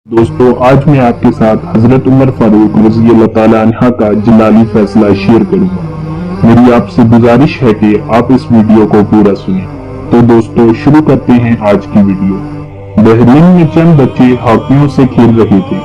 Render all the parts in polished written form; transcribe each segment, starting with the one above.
दोस्तों आज मैं आपके साथ हजरत उमर फारूक रज़ी अल्लाह ताला अन्हा का जलाली फैसला शेयर करूंगा। मेरी आपसे गुजारिश है कि आप इस वीडियो को पूरा सुनें। तो दोस्तों शुरू करते हैं आज की वीडियो। बहरीन में चंद बच्चे हॉकियों से खेल रहे थे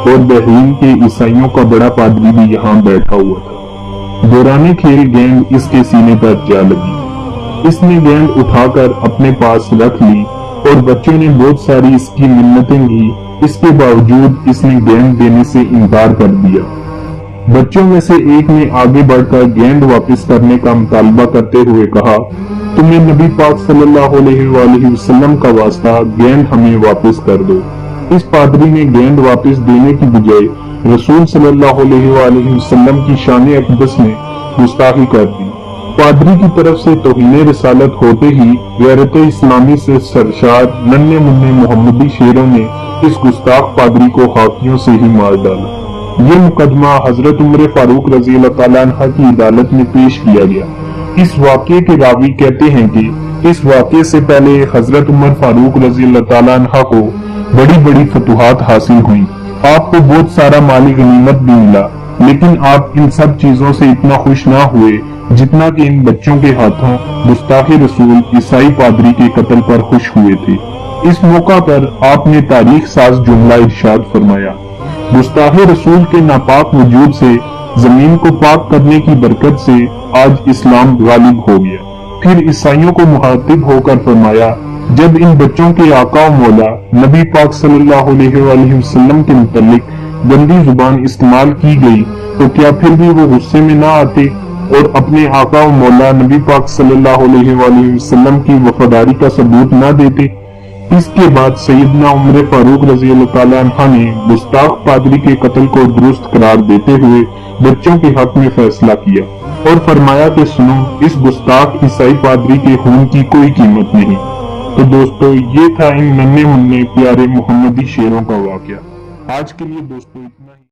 और बहरीन के ईसाइयों का बड़ा पादरी भी यहाँ बैठा हुआ था। दौरान खेल गेंद इसके सीने पर जा लगी। इसने गेंद उठाकर अपने पास रख ली और बच्चों ने बहुत सारी इसकी मिन्नतें की। इसके बावजूद इसने गेंद देने से इनकार कर दिया। बच्चों में से एक ने आगे बढ़कर गेंद वापस करने का मुतालबा करते हुए कहा, तुम्हें नबी पाक सल्लल्लाहु अलैहि वसल्लम का वास्ता, गेंद हमें वापस कर दो। इस पादरी ने गेंद वापस देने की बजाय रसूल सल्लल्लाहु अलैहि वसल्लम की शान अक़दस में गुस्ताखी कर दी। पादरी की तरफ से तौहीन रिसालत होते ही गैरत इस्लामी से सरशार नन्हे मुन्ने मोहम्मदी शेरों ने इस गुस्ताख पादरी को हाकियों से ही मार डाला। ये मुकदमा हजरत उमर फारूक रज़ी अल्लाह ताला अन्हा की अदालत में पेश किया गया। इस वाक़े के रावी कहते हैं कि इस वाक़े से पहले हजरत उमर फारूक रज़ी अल्लाह ताला अन्हा को बड़ी बड़ी फतूहात हासिल हुई। आपको बहुत सारा माली गनीमत भी मिला, लेकिन आप इन सब चीजों से इतना खुश ना हुए जितना कि इन बच्चों के हाथों गुस्ताखे रसूल ईसाई पादरी के कत्ल पर खुश हुए थे। इस मौका पर आपने तारीख साज जुमला इरशाद फरमाया, गुस्ताखे रसूल के नापाक वजूद से जमीन को पाक करने की बरकत से आज इस्लाम गालिब हो गया। फिर ईसाइयों को मुखातिब होकर फरमाया, जब इन बच्चों के आका मौला नबी पाक सल्लल्लाहु अलैहि वसल्लम के मुतालिक गंदी जुबान इस्तेमाल की गई तो क्या फिर भी वो गुस्से में ना आते और अपने आका व मौला नबी पाक सल्लल्लाहु अलैहि वसल्लम की वफादारी का सबूत ना देते। इसके बाद सैयदना उमर फारूक रज़ी अल्लाह ताला अन्हा ने गुस्ताख पादरी के कत्ल को दुरुस्त करार देते हुए बच्चों के हक में फैसला किया और फरमाया कि सुनो, इस गुस्ताख ईसाई पादरी के खून की कोई कीमत नहीं। तो दोस्तों ये था इन नन्हे मुन्ने प्यारे मोहम्मदी शेरों का वाकया। आज के लिए दोस्तों इतना ही।